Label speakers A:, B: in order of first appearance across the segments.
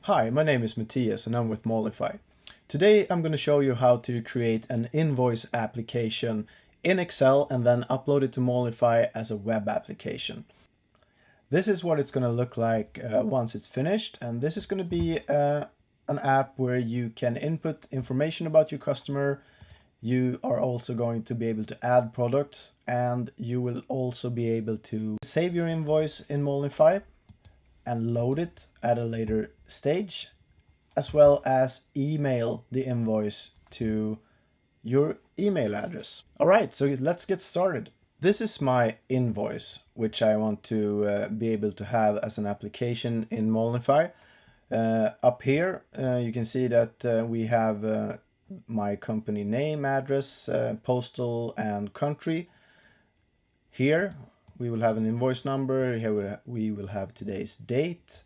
A: Hi, my name is Matthias and I'm with Molnify. Today I'm going to show you how to create an invoice application in Excel and then upload it to Molnify as a web application. This is what it's going to look like once it's finished, and this is going to be an app where you can input information about your customer. You are also going to be able to add products, and you will also be able to save your invoice in Molnify and load it at a later stage, as well as email the invoice to your email address. All right, so let's get started. This is my invoice, which I want to be able to have as an application in Molnify. Up here, you can see that we have my company name, address, postal, and country. Here, we will have an invoice number. Here we will have today's date,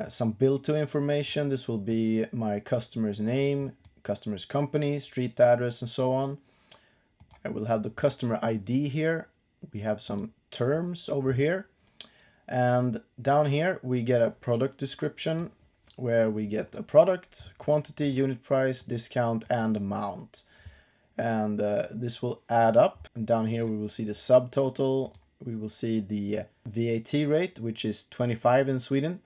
A: some bill to information. This will be my customer's name, customer's company, street address, and so on. I will have the customer ID here. We have some terms over here. And down here, we get a product description where we get a product, quantity, unit price, discount, and amount. And this will add up, and down here we will see the subtotal. We will see the VAT rate, which is 25 in Sweden,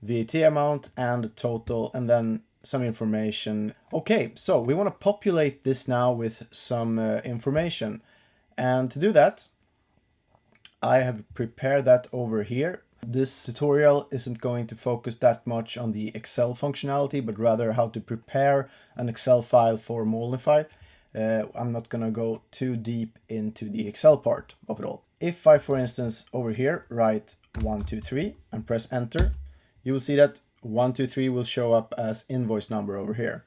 A: VAT amount, and the total, and then some information. Okay, so we want to populate this now with some information, and to do that I have prepared that over here. This tutorial isn't going to focus that much on the Excel functionality, but rather how to prepare an Excel file for Molnify. I'm not going to go too deep into the Excel part of it all. If I, for instance, over here write 123 and press enter, you will see that 123 will show up as invoice number over here.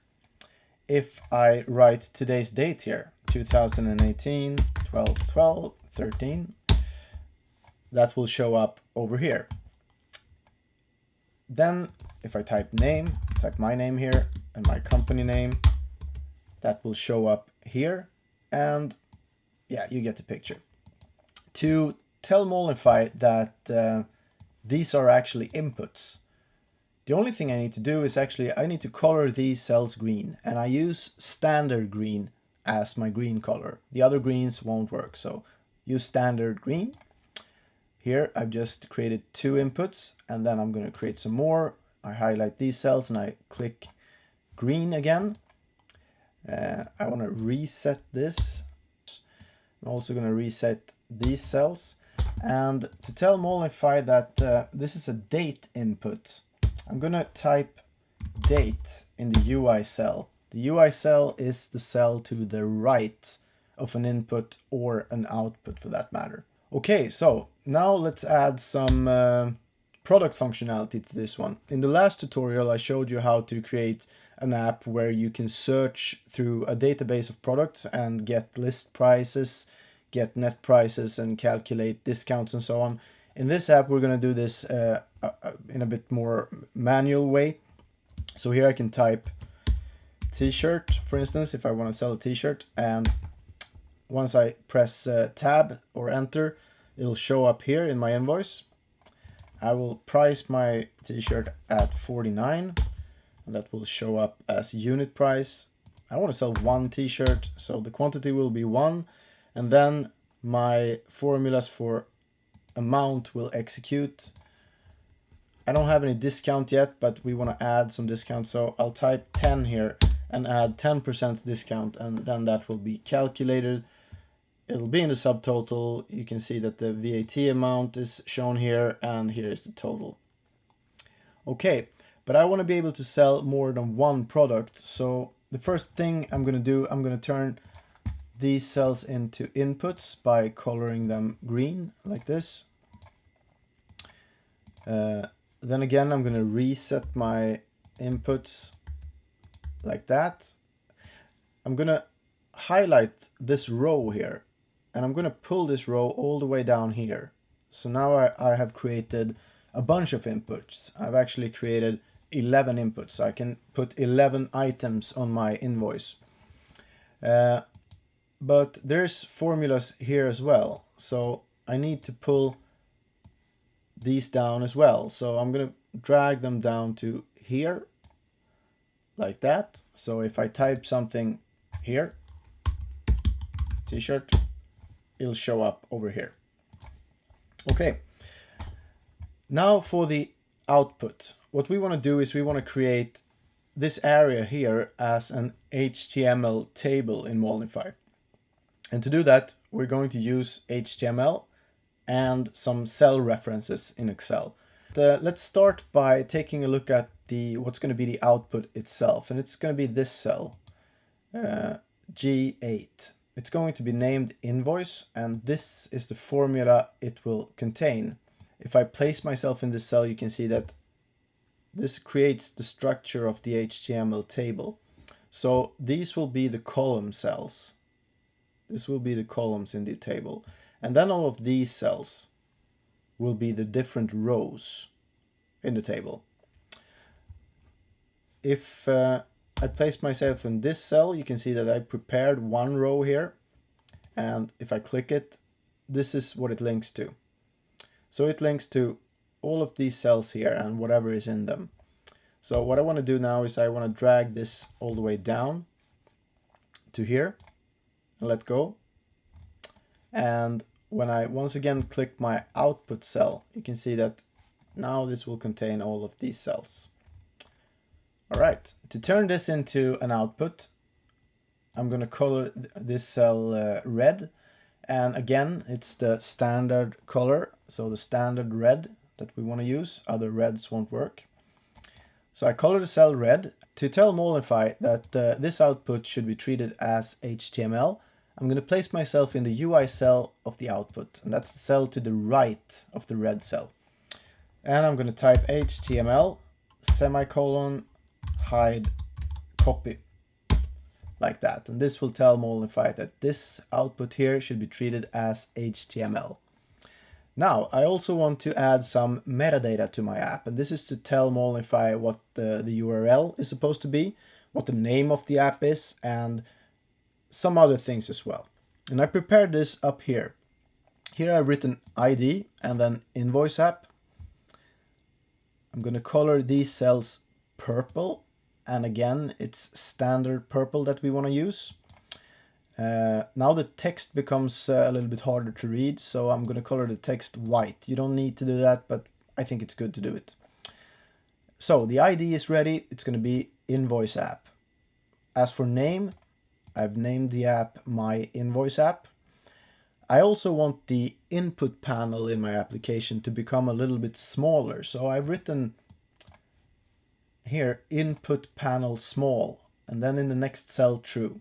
A: If I write today's date here, 2018, 12/12/13, that will show up over here. Then if I type name, type my name here and my company name, that will show up here, and yeah, you get the picture. To tell Molnify that these are actually inputs, the only thing I need to do is I need to color these cells green, and I use standard green as my green color. The other greens won't work, so use standard green. Here I've just created 2 inputs, and then I'm going to create some more. I highlight these cells and I click green again. I want to reset this. I'm also going to reset these cells. And to tell Molnify that this is a date input, I'm going to type date in the UI cell. The UI cell is the cell to the right of an input or an output for that matter. Okay, so now let's add some product functionality to this one. In the last tutorial, I showed you how to create an app where you can search through a database of products and get list prices, get net prices, and calculate discounts and so on. In this app, we're going to do this in a bit more manual way. So here I can type t-shirt, for instance, if I want to sell a t-shirt, and once I press tab or enter, it'll show up here in my invoice. I will price my t-shirt at 49, and that will show up as unit price. I want to sell 1 t-shirt, so the quantity will be 1, and then my formulas for amount will execute. I don't have any discount yet, but we want to add some discount, so I'll type 10 here and add 10% discount, and then that will be calculated. It'll be in the subtotal. You can see that the VAT amount is shown here, and here is the total. Okay, but I want to be able to sell more than 1 product. So the first thing I'm going to do, I'm going to turn these cells into inputs by coloring them green like this. Then again, I'm going to reset my inputs like that. I'm going to highlight this row here, and I'm going to pull this row all the way down here. So now I have created a bunch of inputs. I've actually created 11 inputs. So I can put 11 items on my invoice. But there's formulas here as well. So I need to pull these down as well. So I'm going to drag them down to here, like that. So if I type something here, t-shirt, it'll show up over here. Okay, now for the output. What we want to do is we want to create this area here as an HTML table in Molnify. And to do that, we're going to use HTML and some cell references in Excel. Let's start by taking a look at what's going to be the output itself, and it's going to be this cell, G8. It's going to be named Invoice, and this is the formula it will contain. If I place myself in this cell, you can see that this creates the structure of the HTML table. So these will be the column cells. This will be the columns in the table. And then all of these cells will be the different rows in the table. If I place myself in this cell, you can see that I prepared one row here. And if I click it, this is what it links to. So it links to all of these cells here and whatever is in them. So what I want to do now is I want to drag this all the way down to here and let go. And when I once again click my output cell, you can see that now this will contain all of these cells. All right, to turn this into an output, I'm going to color this cell red. And again, it's the standard color, so the standard red that we want to use. Other reds won't work. So I color the cell red. To tell Molnify that this output should be treated as HTML, I'm going to place myself in the UI cell of the output, and that's the cell to the right of the red cell. And I'm going to type HTML, semicolon, hide, copy, like that. And this will tell Molnify that this output here should be treated as HTML. Now, I also want to add some metadata to my app, and this is to tell Molnify what the URL is supposed to be, what the name of the app is, and some other things as well. And I prepared this up here. Here I've written ID and then Invoice app. I'm going to color these cells purple, and again, it's standard purple that we want to use. Now the text becomes a little bit harder to read, so I'm going to color the text white. You don't need to do that, but I think it's good to do it. So the ID is ready. It's going to be Invoice app. As for name, I've named the app my Invoice app. I also want the input panel in my application to become a little bit smaller. So I've written here input panel small, and then in the next cell true.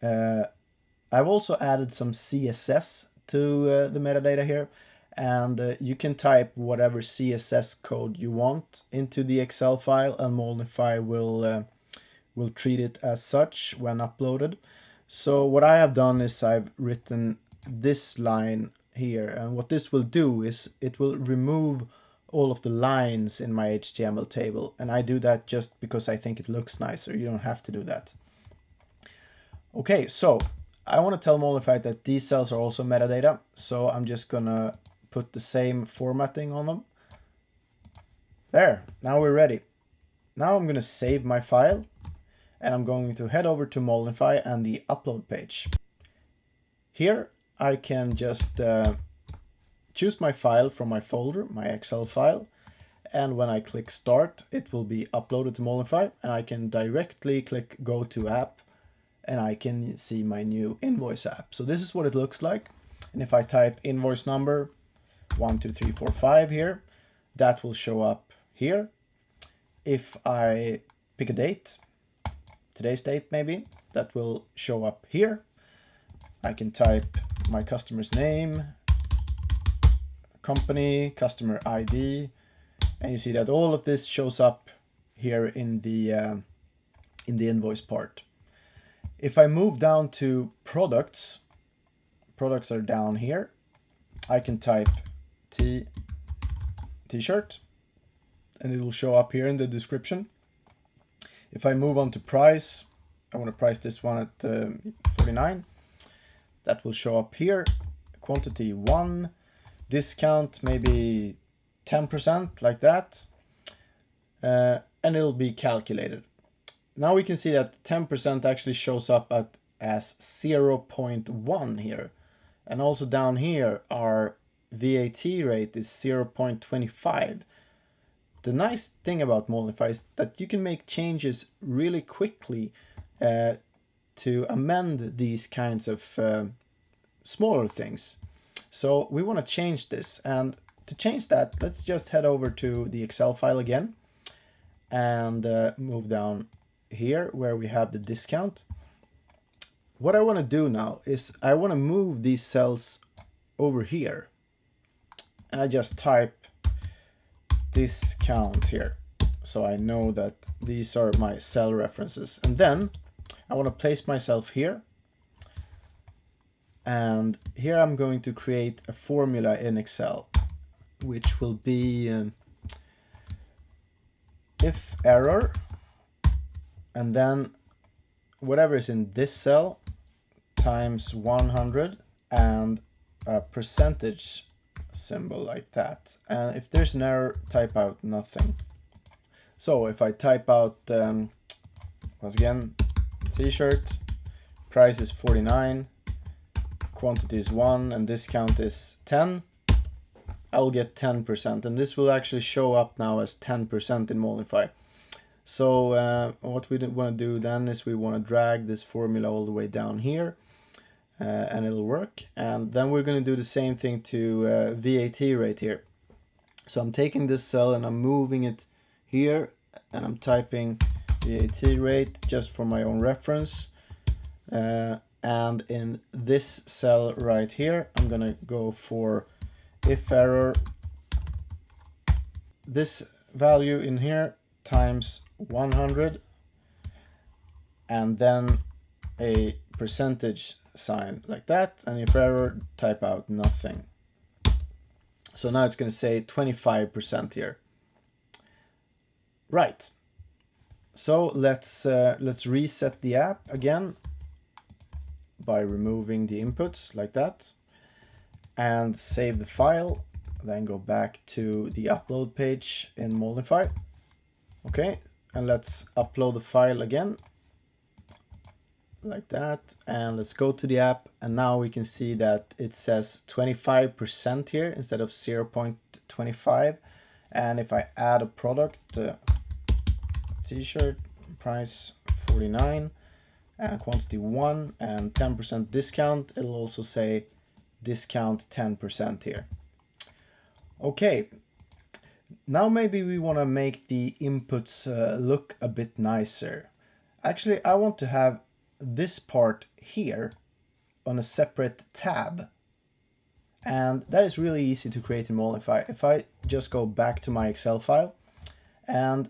A: I've also added some CSS to the metadata here, and you can type whatever CSS code you want into the Excel file, and Molnify will treat it as such when uploaded. So what I have done is I've written this line here, and what this will do is it will remove all of the lines in my HTML table, and I do that just because I think it looks nicer. You don't have to do that. Okay, so I want to tell Molnify that these cells are also metadata, so I'm just gonna put the same formatting on them. There, now we're ready. Now I'm gonna save my file, and I'm going to head over to Molnify and the upload page. Here I can just choose my file from my folder, my Excel file, and when I click start, it will be uploaded to Molnify, and I can directly click go to app, and I can see my new Invoice app. So this is what it looks like. And if I type invoice number 12345 here, that will show up here. If I pick a date, today's date maybe, that will show up here. I can type my customer's name, company, customer ID, and you see that all of this shows up here in the invoice part. If I move down to products are down here. I can type t-shirt, and it will show up here in the description. If I move on to price, I want to price this one at 49. That will show up here. Quantity 1, discount maybe 10% like that, and it'll be calculated. Now we can see that 10% actually shows up as 0.1 here, and also down here our VAT rate is 0.25. The nice thing about Molnify is that you can make changes really quickly to amend these kinds of smaller things. So we want to change this, and to change that, let's just head over to the Excel file again and move down here where we have the discount. What I want to do now is I want to move these cells over here, and I just type discount here so I know that these are my cell references, and then I want to place myself here, and here I'm going to create a formula in Excel which will be if error, and then whatever is in this cell times 100 and a percentage symbol like that. And if there's an error, type out nothing. So if I type out once again t-shirt, price is 49, quantity is 1, and discount is 10, I'll get 10%, and this will actually show up now as 10% in Molnify. So what we want to do then is we want to drag this formula all the way down here, and it'll work. And then we're going to do the same thing to VAT rate here. So I'm taking this cell and I'm moving it here, and I'm typing VAT rate just for my own reference. And in this cell right here, I'm going to go for if error, this value in here times 100, and then a percentage sign like that, and if error, type out nothing. So now it's going to say 25% here. Right. So let's reset the app again by removing the inputs like that, and save the file, then go back to the upload page in Molnify. Okay, and let's upload the file again like that, and let's go to the app, and now we can see that it says 25% here instead of 0.25. and if I add a product, t-shirt, price 49 and quantity 1 and 10% discount, it'll also say discount 10% here. Okay, now maybe we want to make the inputs look a bit nicer. Actually, I want to have this part here on a separate tab, and that is really easy to create in Molnify. If I just go back to my Excel file, and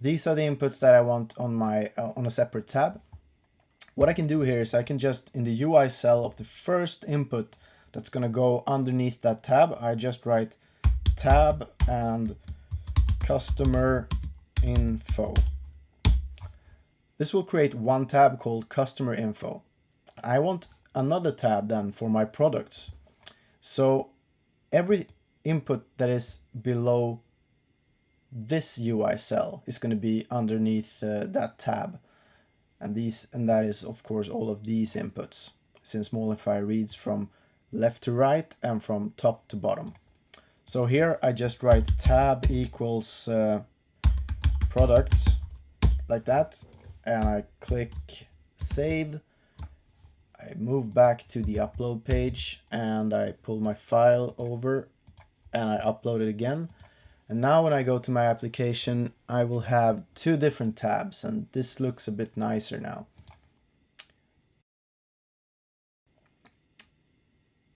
A: these are the inputs that I want on my on a separate tab. What I can do here is I can just, in the UI cell of the first input that's going to go underneath that tab, I just write tab and customer info. This will create one tab called customer info. I want another tab then for my products. So every input that is below this UI cell is going to be underneath that tab. And that is of course all of these inputs, since Molnify reads from left to right and from top to bottom. So here I just write tab equals products like that, and I click save. I move back to the upload page and I pull my file over and I upload it again. And now when I go to my application, I will have two different tabs, and this looks a bit nicer now.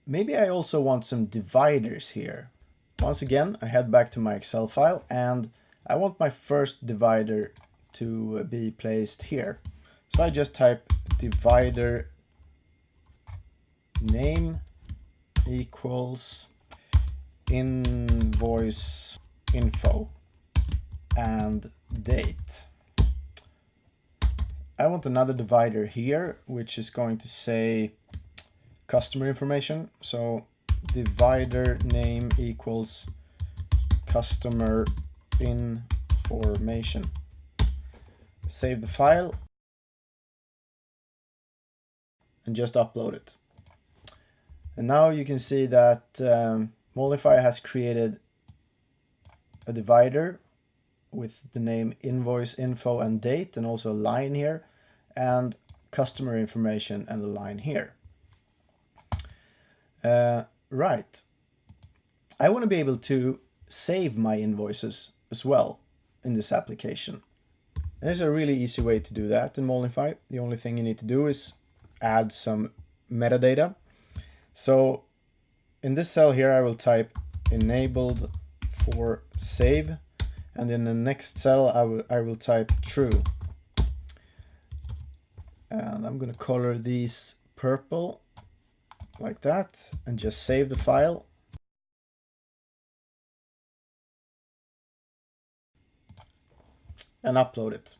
A: Maybe I also want some dividers here. Once again, I head back to my Excel file, and I want my first divider to be placed here. So I just type divider name equals invoice info and date. I want another divider here, which is going to say customer information. So divider name equals customer information. Save the file and just upload it. And now you can see that Molnify has created a divider with the name invoice info and date, and also a line here, and customer information and a line here. Right. I want to be able to save my invoices as well in this application. There's a really easy way to do that in Molnify. The only thing you need to do is add some metadata. So in this cell here, I will type enabled for save, and in the next cell I will type true. And I'm going to color these purple like that and just save the file. And upload it.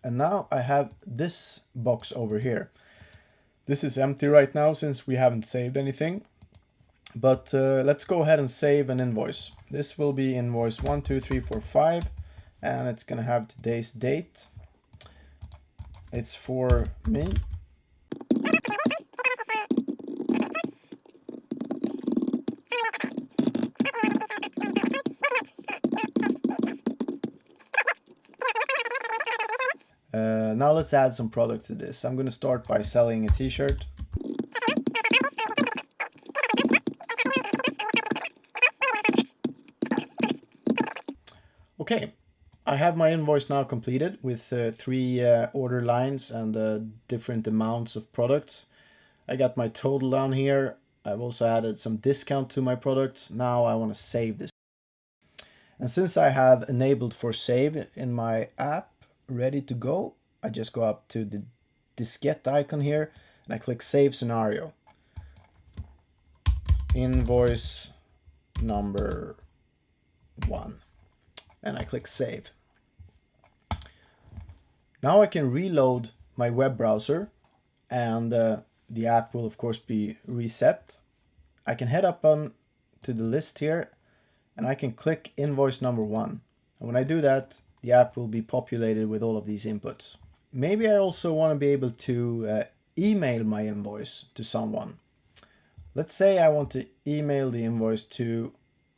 A: And now I have this box over here. This is empty right now since we haven't saved anything. But let's go ahead and save an invoice. This will be invoice 12345, and it's going to have today's date. It's for me. Now let's add some product to this. I'm going to start by selling a t-shirt. Okay, I have my invoice now completed with 3 order lines and different amounts of products. I got my total down here. I've also added some discount to my products. Now I want to save this. And since I have enabled for save in my app ready to go, I just go up to the diskette icon here and I click save scenario. Invoice number 1. And I click save. Now I can reload my web browser, and the app will of course be reset. I can head up on to the list here and I can click invoice number 1. And when I do that, the app will be populated with all of these inputs. Maybe I also want to be able to email my invoice to someone. Let's say I want to email the invoice to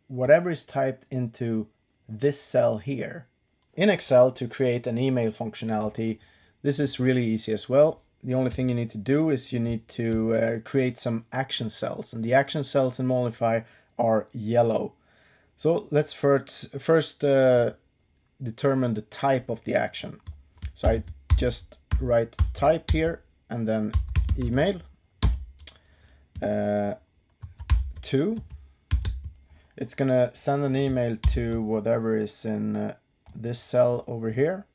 A: whatever is typed into this cell here. In Excel, to create an email functionality, this is really easy as well. The only thing you need to do is you need to create some action cells, and the action cells in Molnify are yellow. So let's first determine the type of the action. So I just write type here and then email to. It's gonna send an email to whatever is in this cell over here.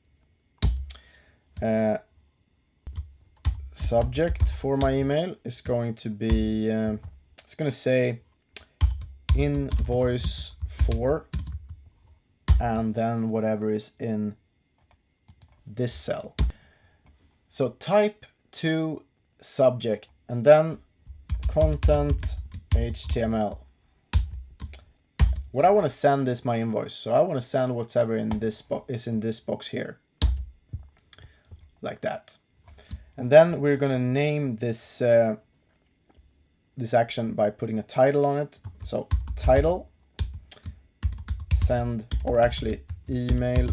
A: Subject for my email is going to be, it's gonna say invoice for, and then whatever is in this cell. So type to subject and then content HTML. What I want to send is my invoice. So I want to send whatever in this is in this box here, like that. And then we're going to name this this action by putting a title on it. So title, send, or actually email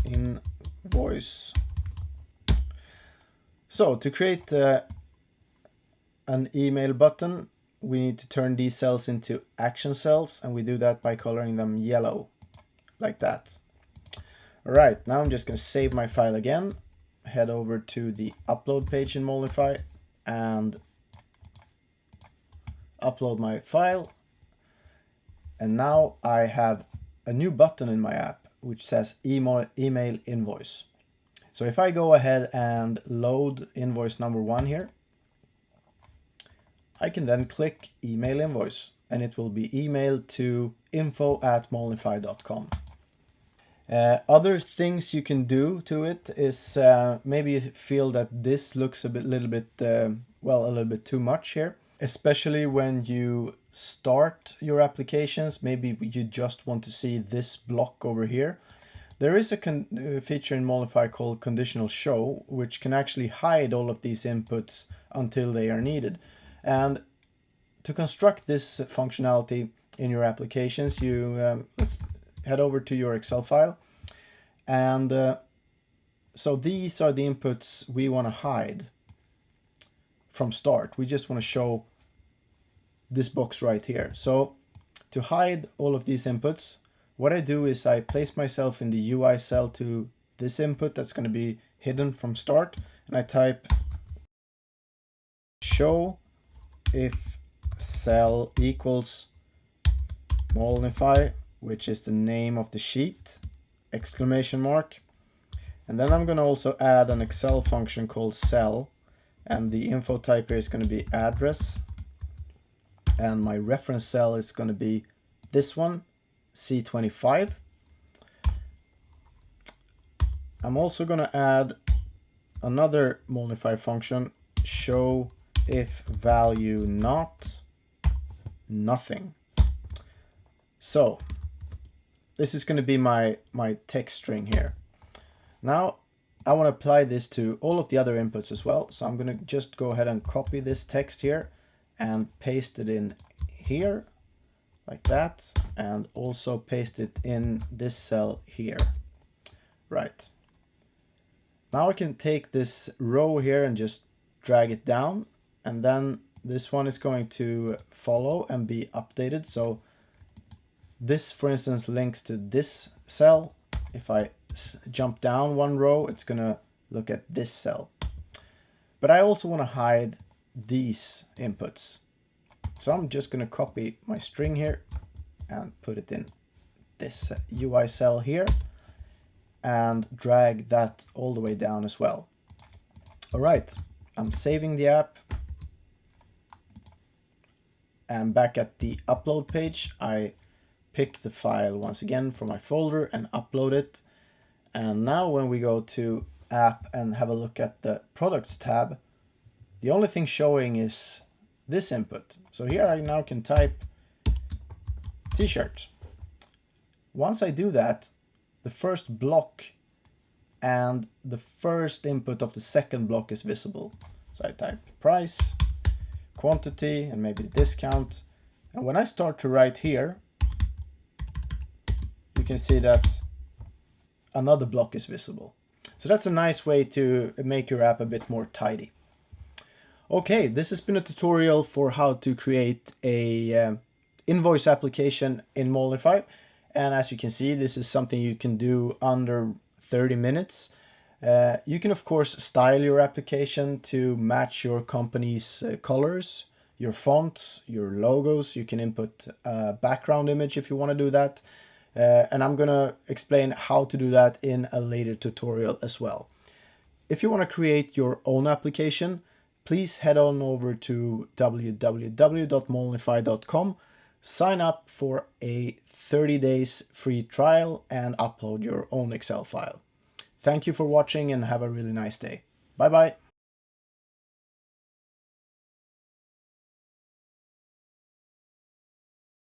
A: invoice. So to create an email button, we need to turn these cells into action cells, and we do that by coloring them yellow, like that. All right, now I'm just going to save my file again, head over to the upload page in Molnify and upload my file. And now I have a new button in my app which says email invoice. So if I go ahead and load invoice number 1 here, I can then click email invoice and it will be emailed to info@molnify.com. Other things you can do to it is maybe you feel that this looks a little bit too much here. especially when you start your applications. Maybe you just want to see this block over here. There is a feature in Molnify called conditional show, which can actually hide all of these inputs until they are needed. And to construct this functionality in your applications, you let's head over to your Excel file. And so these are the inputs we want to hide from start. We just want to show this box right here. So to hide all of these inputs, what I do is I place myself in the UI cell to this input that's going to be hidden from start, and I type show if cell equals Molnify, which is the name of the sheet, exclamation mark. And then I'm going to also add an Excel function called cell, and the info type here is going to be address, and my reference cell is going to be this one, C25. I'm also going to add another Molnify function, show if value not nothing. So this is going to be my text string here. Now I want to apply this to all of the other inputs as well. So I'm going to just go ahead and copy this text here and paste it in here like that, and also paste it in this cell here. Right. Now I can take this row here and just drag it down, and then this one is going to follow and be updated. So this, for instance, links to this cell. If I jump down one row, it's going to look at this cell. But I also want to hide these inputs. So I'm just going to copy my string here and put it in this UI cell here and drag that all the way down as well. All right, I'm saving the app. And back at the upload page, I pick the file once again from my folder and upload it. And now when we go to app and have a look at the products tab, the only thing showing is this input. So here I now can type t-shirt. Once I do that, the first block and the first input of the second block is visible. So I type price, quantity, and maybe discount. And when I start to write here, you can see that another block is visible. So that's a nice way to make your app a bit more tidy. Okay, this has been a tutorial for how to create a invoice application in Molnify. And as you can see, this is something you can do under 30 minutes. You can, of course, style your application to match your company's colors, your fonts, your logos. You can input a background image if you want to do that. And I'm going to explain how to do that in a later tutorial as well. If you want to create your own application, please head on over to www.molnify.com, sign up for a 30 days free trial, and upload your own Excel file. Thank you for watching and have a really nice day. Bye bye.